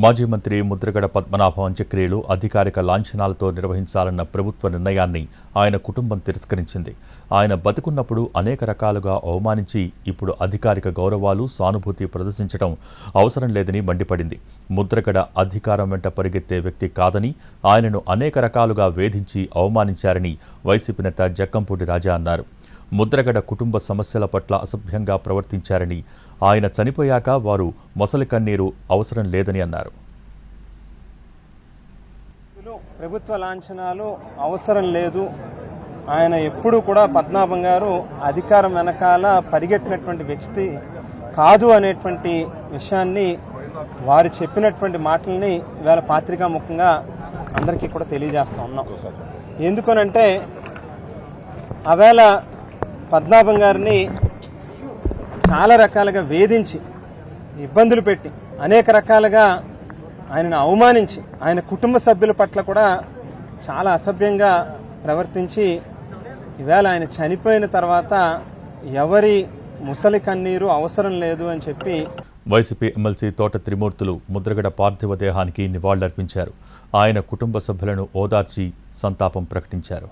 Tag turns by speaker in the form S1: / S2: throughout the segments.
S1: మాజీ మంత్రి ముద్రగడ పద్మనాభం అంత్యక్రియలు అధికారిక లాంఛనాలతో నిర్వహించాలన్న ప్రభుత్వ నిర్ణయాన్ని ఆయన కుటుంబం తిరస్కరించింది. ఆయన బతికున్నప్పుడు అనేక రకాలుగా అవమానించి ఇప్పుడు అధికారిక గౌరవాలు, సానుభూతి ప్రదర్శించడం అవసరం లేదని మండిపడింది. ముద్రగడ అధికారం వెంట పరిగెత్తే వ్యక్తి కాదని, ఆయనను అనేక రకాలుగా వేధించి అవమానించారని వైసీపీ నేత జక్కంపూడి రాజా అన్నారు. ముద్రగడ కుటుంబ సమస్యల పట్ల అసభ్యంగా ప్రవర్తించారని, ఆయన చనిపోయాక వారు మొసలి కన్నీరు అవసరం లేదని అన్నారు.
S2: ప్రభుత్వ లాంఛనాలు అవసరం లేదు, ఆయన ఎప్పుడూ కూడా పద్మనాభం గారు అధికారం వెనకాల పరిగెట్టినటువంటి వ్యక్తి కాదు అనేటువంటి విషయాన్ని, వారు చెప్పినటువంటి మాటల్ని ఇవాళ పాత్రికా ముఖంగా అందరికీ కూడా తెలియజేస్తా ఉన్నాం. ఎందుకనంటే ఆవేళ పద్మనాభం గారిని చాలా రకాలుగా వేధించి, ఇబ్బందులు పెట్టి, అనేక రకాలుగా ఆయనను అవమానించి, ఆయన కుటుంబ సభ్యుల పట్ల కూడా చాలా అసభ్యంగా ప్రవర్తించి, ఈవేళ ఆయన చనిపోయిన తర్వాత ఎవరి ముసలి కన్నీరు అవసరం లేదు అని చెప్పి
S1: వైసీపీ ఎమ్మెల్సీ తోట త్రిమూర్తులు ముద్రగడ పార్థివ దేహానికి నివాళులర్పించారు. ఆయన కుటుంబ సభ్యులను ఓదార్చి సంతాపం ప్రకటించారు.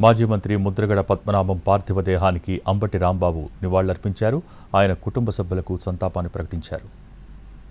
S1: మాజీ మంత్రి ముద్రగడ పద్మనాభం పార్థివ దేహానికి అంబటి రాంబాబు నివాళులర్పించారు. ఆయన కుటుంబ సభ్యులకు సంతాపాన్ని ప్రకటించారు.